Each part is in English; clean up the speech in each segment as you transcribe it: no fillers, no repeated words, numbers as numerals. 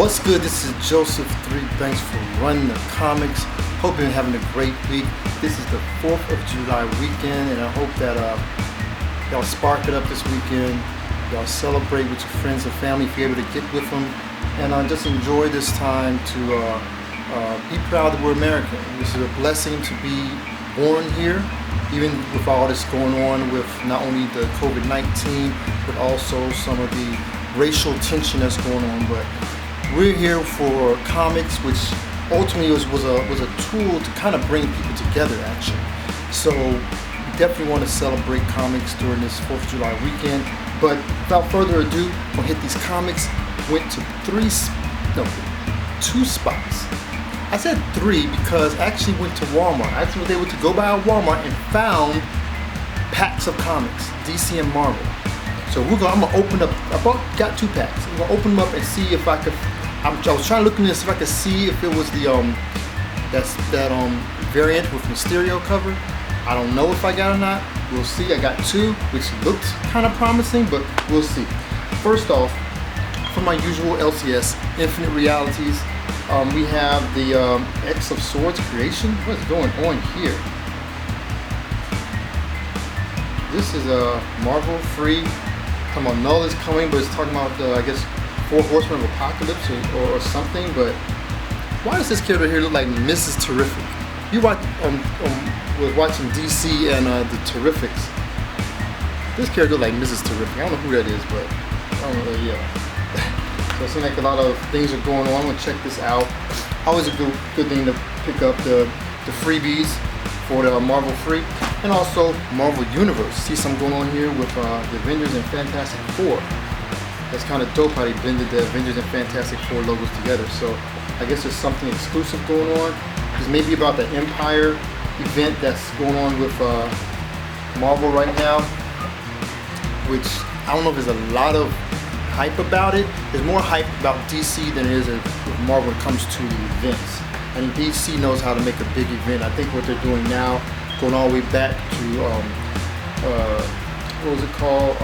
What's good? This is Joseph 3. Thanks for running the comics. Hope you're having a great week. This is the 4th of July weekend, and I hope that y'all spark it up this weekend. Y'all celebrate with your friends and family if you're able to get with them, and just enjoy this time to be proud that we're American. This is a blessing to be born here, even with all this going on with not only the COVID-19, but also some of the racial tension that's going on. But we're here for comics, which ultimately was a tool to kind of bring people together, actually. So we definitely want to celebrate comics during this 4th of July weekend. But without further ado, I'm gonna hit these comics. Went to two spots. I said 3 because I actually went to Walmart. I actually was able to go by a Walmart and found packs of comics, DC and Marvel. So I'm gonna open up. I got 2 packs. I'm gonna open them up and see if I could. I was trying to look in this if I could see if it was the that variant with Mysterio cover. I don't know if I got it or not. We'll see. I got 2, which looked kind of promising, but we'll see. First off, from my usual LCS, Infinite Realities, we have the X of Swords creation. What's going on here? This is a Marvel free. Talking about Null is coming, but it's talking about I guess 4 Horsemen of Apocalypse or something. But why does this character here look like Mrs. Terrific? You was watching DC and the Terrifics. This character look like Mrs. Terrific. I don't know who that is, but I don't know. Yeah. So it seems like a lot of things are going on. I'm gonna check this out. Always a good thing to pick up the freebies for the Marvel free, and also Marvel Universe. See something going on here with the Avengers and Fantastic Four. That's kind of dope how they blended the Avengers and Fantastic Four logos together. So I guess there's something exclusive going on. It's maybe about the Empire event that's going on with Marvel right now, which I don't know if there's a lot of hype about it. There's more hype about DC than there is with Marvel when it comes to the events. And DC knows how to make a big event. I think what they're doing now, going all the way back to what was it called,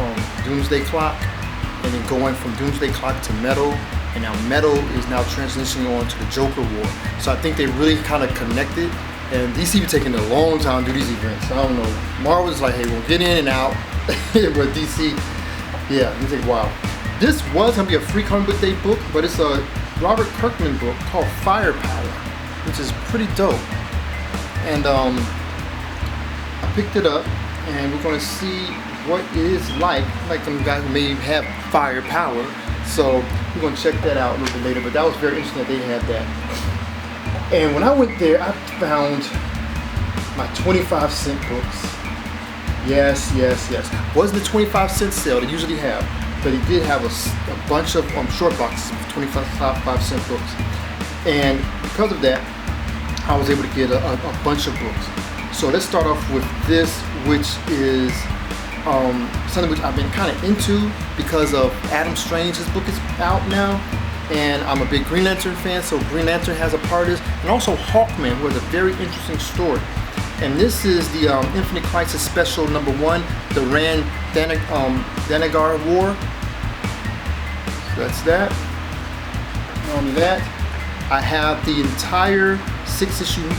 Doomsday Clock, and then going from Doomsday Clock to Metal, and now Metal is now transitioning on to the Joker War. So I think they really kind of connected. And DC been taking a long time to do these events. I don't know. Marvel's like, hey, we'll get in and out, but DC, yeah, it's take a while. This was gonna be a free comic book day book, but it's a Robert Kirkman book called Firepower, which is pretty dope. And I picked it up, and we're gonna see what it is like some guys who may have firepower. So we're gonna check that out a little bit later. But that was very interesting that they had that. And when I went there, I found my 25-cent books. Yes. Wasn't the 25-cent sale they usually have, but he did have a bunch of short boxes of 25-cent books. And because of that, I was able to get a bunch of books. So let's start off with this, which is something which I've been kind of into because of Adam Strange. His book is out now, and I'm a big Green Lantern fan, so Green Lantern has a part of this, and also Hawkman, who has a very interesting story. And this is the Infinite Crisis Special #1, the Rann-Thanagar War. So that's that. Not only that, I have the entire 6-issue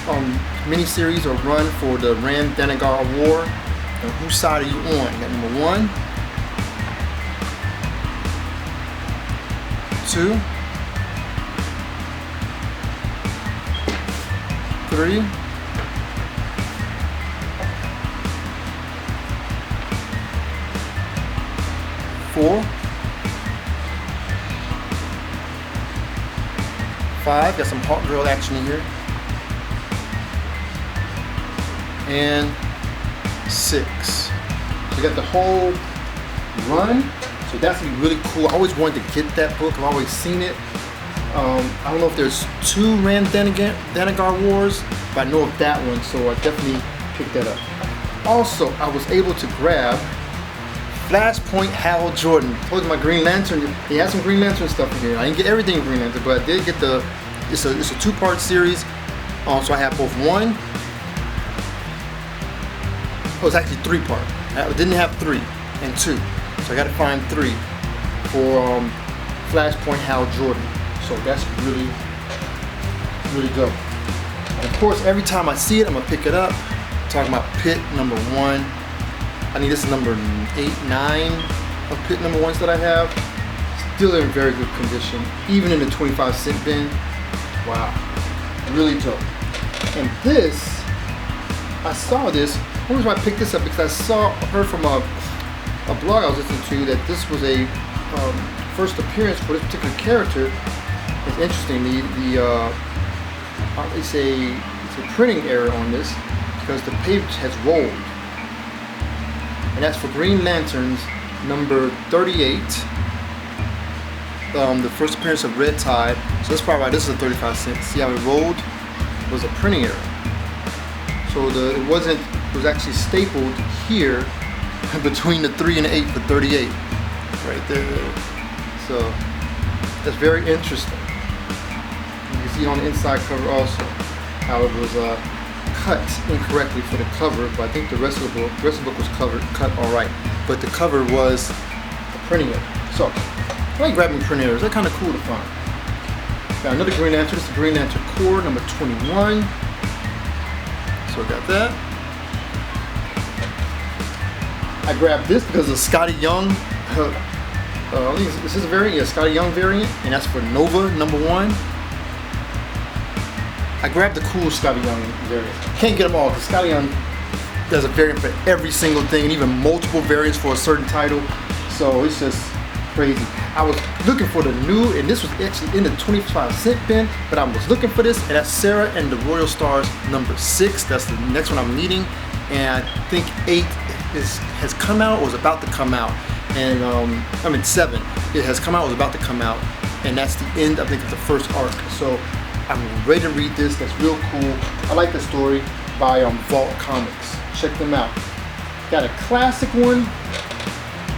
miniseries or run for the Rann-Thanagar War. And whose side are you on? You got number 1, 2, 3, 4, 5. Got some Hawk Girl action in here. And 6. So you got the whole run. So that's gonna be really cool. I always wanted to get that book. I've always seen it. I don't know if there's 2 Rann-Thanagar Wars, but I know of that one, so I definitely picked that up. Also, I was able to grab Flashpoint Hal Jordan. I told you my Green Lantern. He had some Green Lantern stuff in here. I didn't get everything in Green Lantern, but I did get it's a 2-part series. So I have both 1. Oh, it's actually 3-part. I didn't have 3 and 2. So I got to find 3 for Flashpoint Hal Jordan. So that's really, really dope. And of course, every time I see it, I'm gonna pick it up. I'm talking about Pitt #1. I think this is number 8, 9 of Pitt #1s that I have. Still in very good condition, even in the 25-cent bin. Wow, really dope. And this, I saw this. One reason why I picked this up because I heard from a blog I was listening to that this was a first appearance for this particular character. It's interesting. It's a printing error on this because the page has rolled, and that's for Green Lanterns number 38. The first appearance of Red Tide. So that's probably why this is a 35 cent. See how it rolled? It was a printing error. So it was actually stapled here between the 3 and the 8 for 38. Right there. So that's very interesting. You can see on the inside cover also how it was cut incorrectly for the cover, but I think the rest of the book was cut all right. But the cover was a printing error. So I like grabbing print errors. They're kind of cool to find. Got another Green Lantern. This is the Green Lantern Corps number 21. So I got that. I grabbed this because of Scotty Young. This is a variant, yeah, Scotty Young variant, and that's for Nova #1. I grabbed the cool Scotty Young variant. Can't get them all because Scotty Young does a variant for every single thing, and even multiple variants for a certain title. So it's just crazy. I was looking for the new, and this was actually in the 25-cent bin, but I was looking for this, and that's Sera and the Royal Stars number 6. That's the next one I'm needing, and I think 8 has come out or is about to come out, and 7. It has come out, was about to come out, and that's the end, I think, of the first arc. So I'm ready to read this. That's real cool. I like the story by Vault Comics. Check them out. Got a classic one.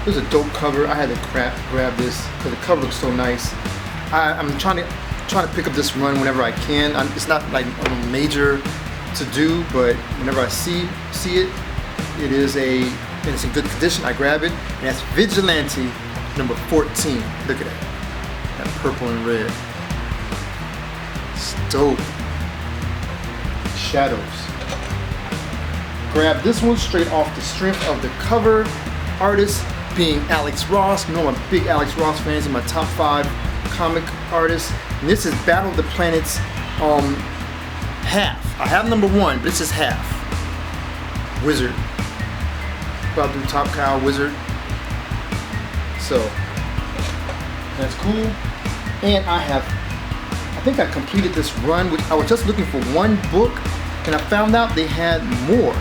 This is a dope cover. I had to grab this because the cover looks so nice. I'm trying to pick up this run whenever I can. It's not like a major to do, but whenever I see it, and it's in good condition. I grab it, and that's Vigilante number 14. Look at that purple and red. It's dope. Shadows. Grab this one straight off the strength of the cover. Artist being Alex Ross. You know I'm a big Alex Ross fan. He's in my top 5 comic artists. And this is Battle of the Planets half. I have #1, but this is half. Wizard. About to do Top Cow Wizard. So that's cool. And I think I completed this run, which I was just looking for one book, and I found out they had more.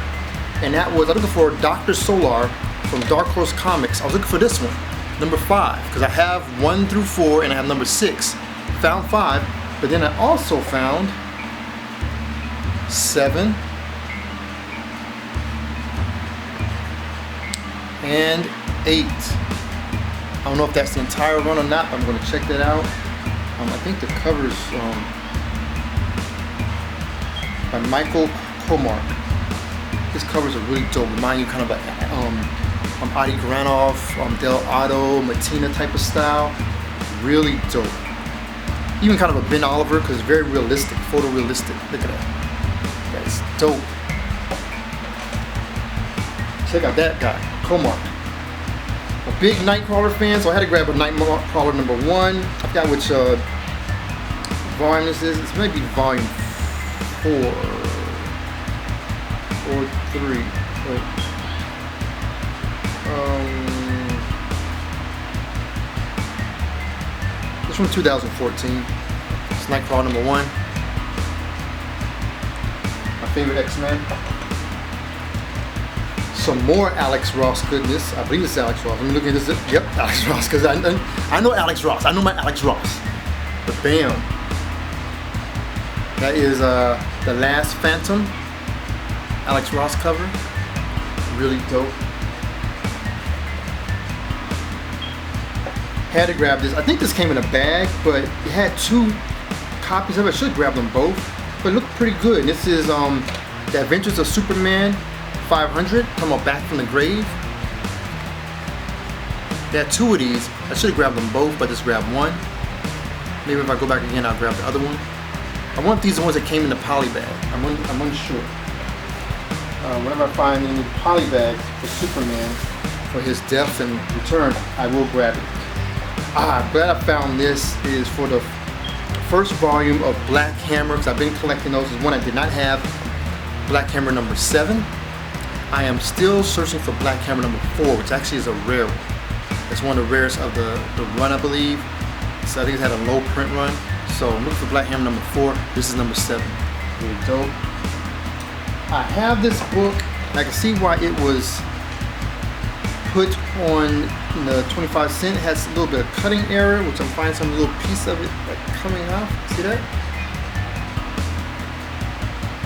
And that was, I was looking for Dr. Solar from Dark Horse Comics. I was looking for this one, number 5, because I have 1 through 4 and I have number 6. Found 5, but then I also found 7 and 8. I don't know if that's the entire run or not, but I'm going to check that out. I think the cover's by Michael Komark. His covers are really dope. Remind you kind of Adi Granov, Del Otto, Matina type of style. Really dope. Even kind of a Ben Oliver because it's very realistic, photorealistic. Look at that. That's dope. Check out that guy, Komark. A big Nightcrawler fan, so I had to grab a Nightcrawler #1. I forgot which volume this is. It's maybe volume 4 or 3. This from 2014. It's Nightcrawler #1. My favorite X-Men. Some more Alex Ross goodness. I believe it's Alex Ross. Let me look at this. Yep, Alex Ross. Because I know Alex Ross. I know my Alex Ross. But bam. That is The Last Phantom. Alex Ross cover. Really dope. Had to grab this. I think this came in a bag, but it had 2 copies of it. I should grab them both. But it looked pretty good. This is The Adventures of Superman 500. Talking about Back from the Grave. They had 2 of these. I should have grabbed them both, but just grabbed one. Maybe if I go back again, I'll grab the other one. I want these ones that came in the poly bag. I'm unsure. Whenever I find any poly bags for Superman for his death and return, I will grab it. I'm glad I found this. Is for the first volume of Black Hammer, because I've been collecting those. Is one I did not have. Black Hammer number 7. I am still searching for Black Hammer number 4, which actually is a rare one. It's one of the rarest of the run, I believe. So I think it had a low print run. So I'm looking for Black Hammer number 4. This is number 7. Really dope. I have this book. I can see why it was put on the 25 cent. It has a little bit of cutting error, which I'm finding some little piece of it like coming off. See that?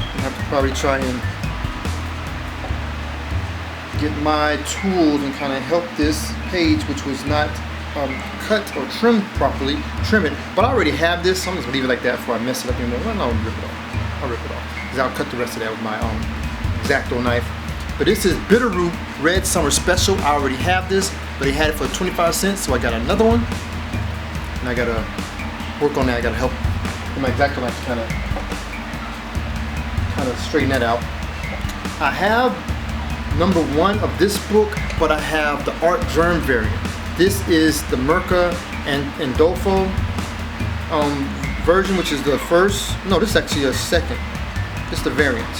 I have to probably try and get my tools and kind of help this page, which was not cut or trimmed properly, trim it. But I already have this, so I'm just gonna leave it like that before I mess it up anymore. Well, no, I'll rip it off. I'll rip it off. Because I'll cut the rest of that with my X-Acto knife. But this is Bitterroot Red Summer Special. I already have this, but he had it for 25 cents, so I got another one. And I gotta work on that. I gotta help with my X-Acto knife to kind of straighten that out. I have number 1 of this book, but I have the Art Germ variant. This is the Merca and Dolfo version, which is the first. No, this is actually a second. This is the variant.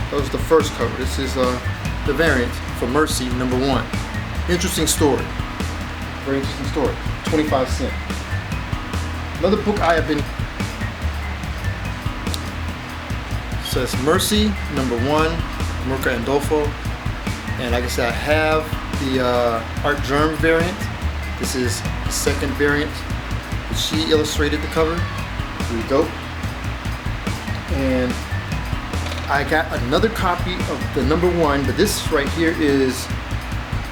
That was the first cover. This is the variant for Mercy number 1. Interesting story. Very interesting story. 25 cents. Another book I have been. So it's Mercy number 1, Merca and Dolfo. And like I said, I have the Art Germ variant. This is the second variant. She illustrated the cover. Really dope. And I got another copy of the number 1, but this right here is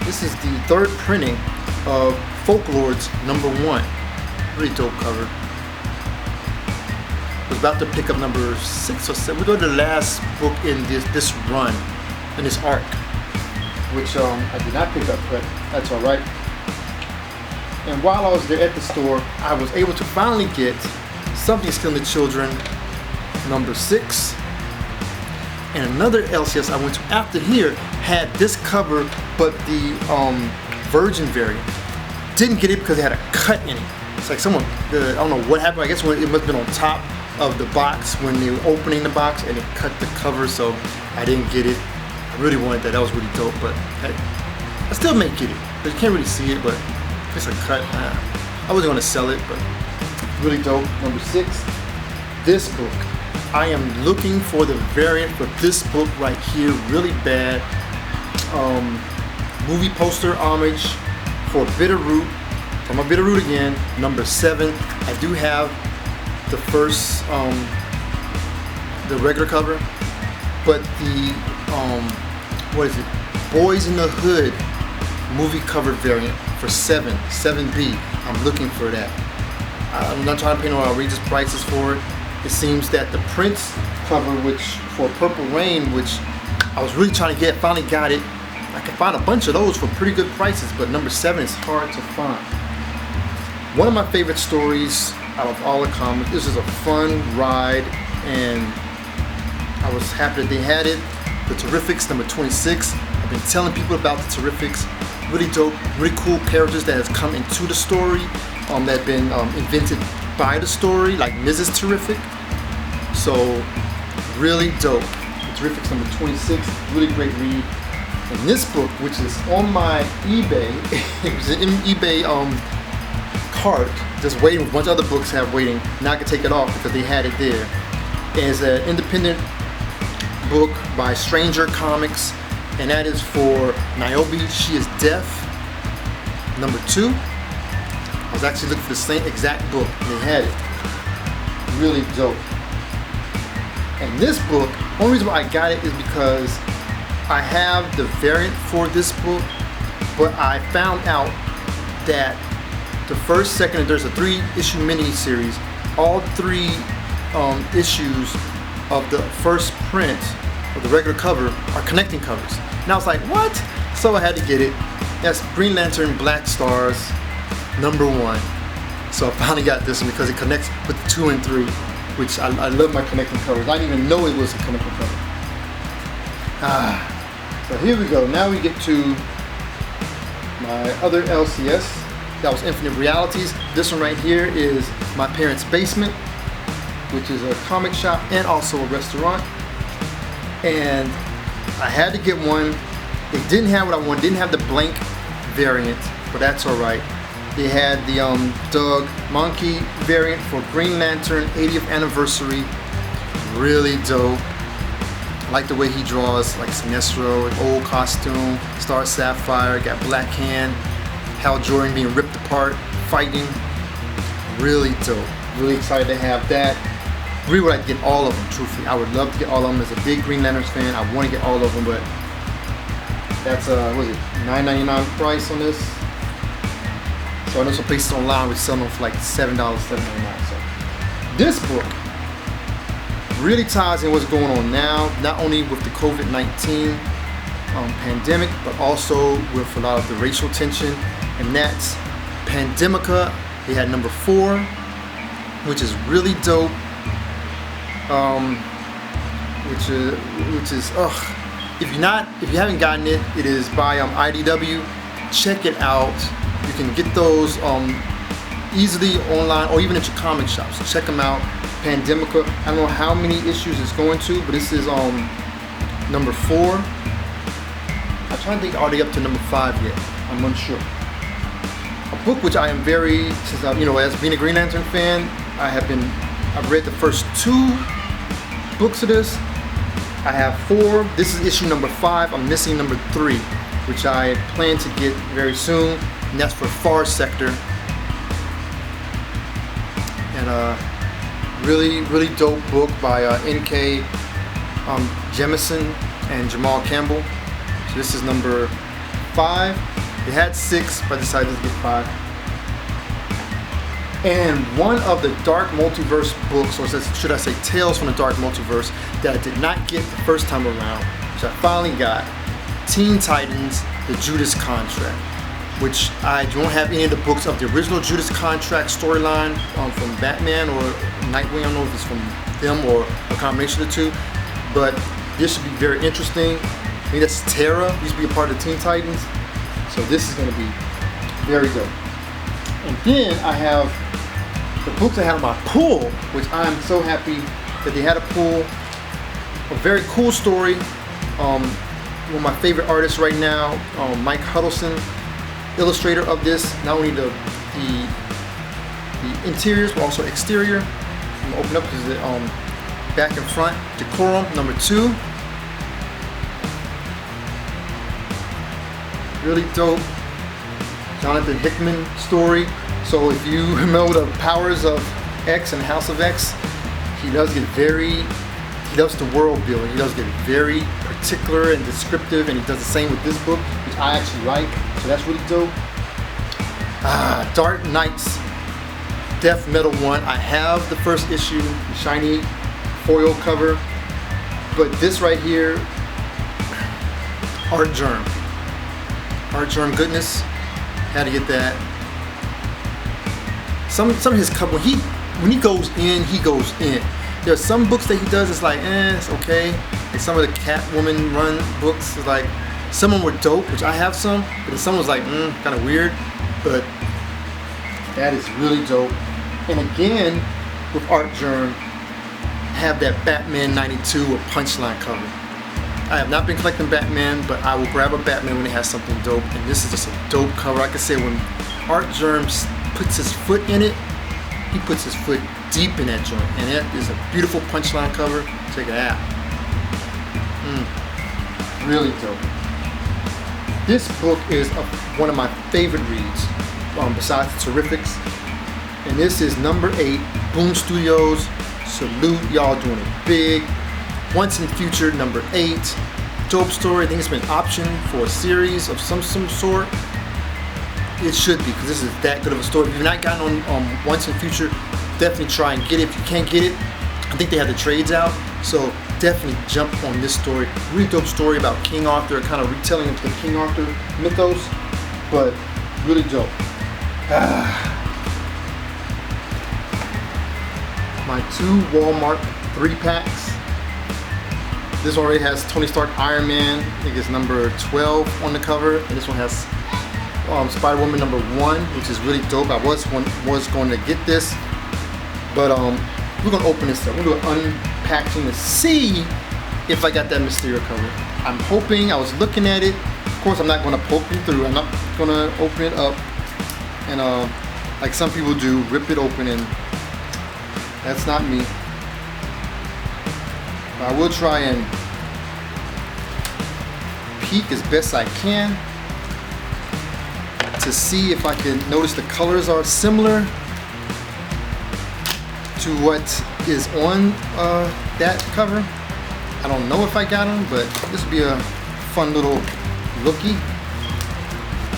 the 3rd printing of Folklords number 1. Really dope cover. I was about to pick up number 6 or 7. We're going to the last book in this run, in this arc, which I did not pick up, but that's all right. And while I was there at the store, I was able to finally get Something's Killing the Children number 6. And another LCS I went to after here had this cover, but the Virgin variant. Didn't get it because it had a cut in it. It's like someone, I don't know what happened. I guess it must have been on top of the box when they were opening the box, and it cut the cover, so I didn't get it. I really wanted that. That was really dope, but hey, I still may get it. But you can't really see it, but it's a cut. I wasn't gonna sell it, but really dope. Number 6, this book. I am looking for the variant for this book right here, really bad. Movie poster homage for Bitterroot. From my Bitterroot again, number 7. I do have the first, the regular cover, but the what is it? Boys in the Hood movie cover variant for 7B. I'm looking for that. I'm not trying to pay no outrageous prices for it. It seems that the Prince cover, which for Purple Rain, which I was really trying to get, finally got it. I can find a bunch of those for pretty good prices, but number 7 is hard to find. One of my favorite stories out of all the comics. This is a fun ride, and I was happy that they had it. The Terrifics number 26. I've been telling people about the Terrifics. Really dope, really cool characters that has come into the story, that have been invented by the story, like Mrs. Terrific. So really dope. The Terrifics number 26, really great read. And this book, which is on my eBay, it was an eBay cart, just waiting. A bunch of other books have waiting. Now I can take it off because they had it there. And it's an independent book by Stranger Comics, and that is for Niobe She Is Death, number 2. I was actually looking for the same exact book, and they had it. Really dope. And this book, only reason why I got it is because I have the variant for this book, but I found out that the first, second, and there's a 3-issue mini-series. All 3 issues of the first print of the regular cover are connecting covers. And I was like, what? So I had to get it. That's Green Lantern Black Stars number 1. So I finally got this one because it connects with 2 and 3, which I love my connecting covers. I didn't even know it was a connecting cover. So here we go. Now we get to my other LCS. That was Infinite Realities. This one right here is My Parents' Basement, which is a comic shop and also a restaurant. And I had to get one. It didn't have what I wanted. Didn't have the blank variant, but that's all right. They had the Doug Monkey variant for Green Lantern 80th anniversary. Really dope. I like the way he draws, like Sinestro, an old costume, Star Sapphire, got Black Hand, Hal Jordan being ripped apart, fighting. Really dope. Really excited to have that. Really would like to get all of them, truthfully. I would love to get all of them. As a big Green Lanterns fan, I want to get all of them, but that's what is it, $9.99 price on this. So I know some places online would sell them for like $7, $7.99. So this book really ties in what's going on now, not only with the COVID-19 pandemic, but also with a lot of the racial tension, and that's Pandemica. They had number 4, which is really dope. Which is if you haven't gotten it, it is by IDW. Check it out. You can get those easily online or even at your comic shops. Check them out. Pandemica. I don't know how many issues it's going to, but this is number 4. I'm trying to think, are they up to number 5 yet? I'm unsure. A book which I am very, since as being a Green Lantern fan, I've read the first 2 books of this. I have 4. This is issue number 5. I'm missing number 3, which I plan to get very soon, and that's for Far Sector. And really, really dope book by N.K. Jemisin and Jamal Campbell. So this is number 5. They had 6, but I decided to get 5. And one of the Dark Multiverse books, or should I say Tales from the Dark Multiverse, that I did not get the first time around, which I finally got, Teen Titans, The Judas Contract, which I don't have any of the books of the original Judas Contract storyline from Batman or Nightwing. I don't know if it's from them or a combination of the 2, but this should be very interesting. I think that's Sera, used to be a part of the Teen Titans, so this is going to be very good. And then I have the books I had on my pull, which I'm so happy that they had a pull. A very cool story. One of my favorite artists right now, Mike Huddleston, illustrator of this. Not only the interiors, but also exterior. I'm gonna open up because it's back and front. Decorum number 2. Really dope. Jonathan Hickman story. So if you know the powers of X and House of X, he does the world building. He does get very particular and descriptive, and he does the same with this book, which I actually like. So that's really dope. Dark Knights, Death Metal 1. I have the first issue, the shiny foil cover, but this right here, Art Germ goodness. Had to get that. Some of his cover, when he goes in, he goes in. There are some books that he does, it's like, it's okay. And some of the Catwoman run books, is like, some of them were dope, which I have some, but then some was like, kind of weird. But that is really dope. And again, with Art Germ, have that Batman 92 or Punchline cover. I have not been collecting Batman, but I will grab a Batman when it has something dope, and this is just a dope cover. Like I said, when Art Germ puts his foot in it, he puts his foot deep in that joint, and that is a beautiful Punchline cover. Check it out. Really dope. This book is one of my favorite reads, besides the Terrifics, and this is number 8, Boom Studios. Salute, y'all doing it big. Once in Future, number 8. Dope story. I think it's been optioned for a series of some sort. It should be, because this is that good of a story. If you've not gotten on Once in Future, definitely try and get it. If you can't get it, I think they have the trades out. So definitely jump on this story. Really dope story about King Arthur, kind of retelling of the King Arthur mythos, but really dope. my 2 Walmart 3-packs. This already has Tony Stark Iron Man, I think it's number 12 on the cover, and this one has Spider-Woman number 1, which is really dope. I was going to get this, but we're gonna open this up. We're gonna do an unpacking to see if I got that Mysterio cover. I'm hoping. I was looking at it. Of course, I'm not gonna poke it through. I'm not gonna open it up and like some people do, rip it open, and that's not me. But I will try and peek as best I can to see if I can notice the colors are similar to what is on that cover. I don't know if I got them, but this will be a fun little looky.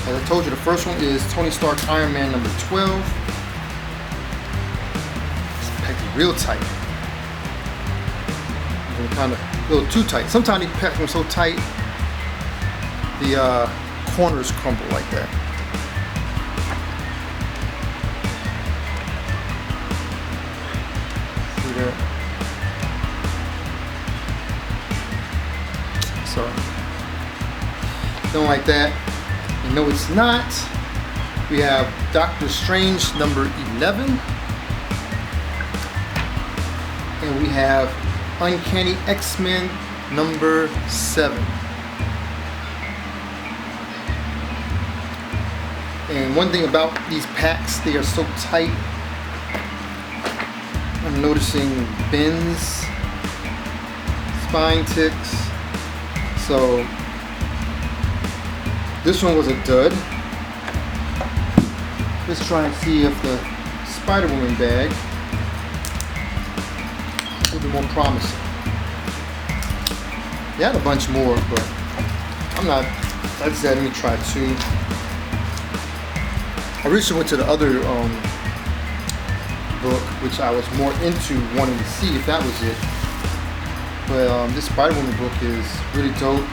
As I told you, the first one is Tony Stark Iron Man number 12. It's packed real tight. Kind of a little too tight. Sometimes they pack them so tight the corners crumble like that. See that? So don't like that. And no, it's not. We have Doctor Strange number 11, and we have Uncanny X-Men number 7. And one thing about these packs, they are so tight. I'm noticing bends, spine ticks. So this one was a dud. Let's try and see if the Spider-Woman bag will be more promising. They had a bunch more, but I'm not. I just said, let me try 2. I recently went to the other book, which I was more into wanting to see if that was it. But this Spider-Woman book is really dope.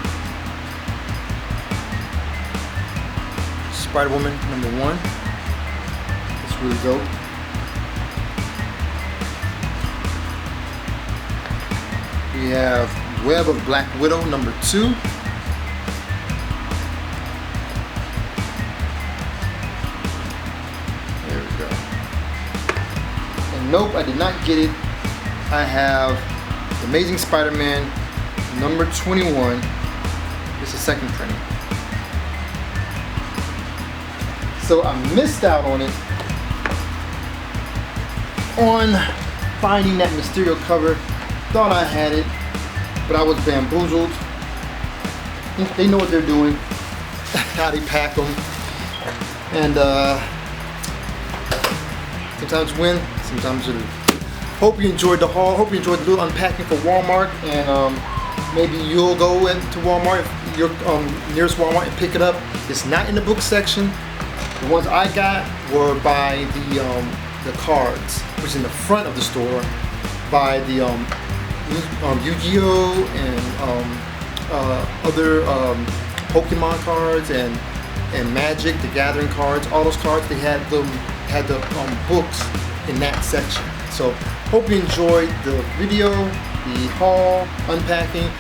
Spider-Woman number 1. It's really dope. We have Web of Black Widow number 2. There we go. And nope, I did not get it. I have Amazing Spider-Man number 21. It's a second printing. So I missed out on it on finding that Mysterio cover. Thought I had it, but I was bamboozled. They know what they're doing, how they pack them, and sometimes win, sometimes lose. Hope you enjoyed the haul. Hope you enjoyed the little unpacking for Walmart, and maybe you'll go into Walmart, your nearest Walmart, and pick it up. It's not in the book section. The ones I got were by the cards, which is in the front of the store, by the Yu-Gi-Oh! And other Pokemon cards and Magic, the Gathering cards. All those cards, they had the books in that section. So hope you enjoyed the video, the haul, unpacking.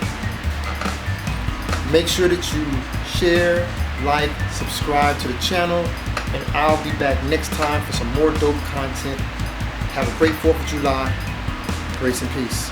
Make sure that you share, like, subscribe to the channel, and I'll be back next time for some more dope content. Have a great 4th of July. Grace and peace.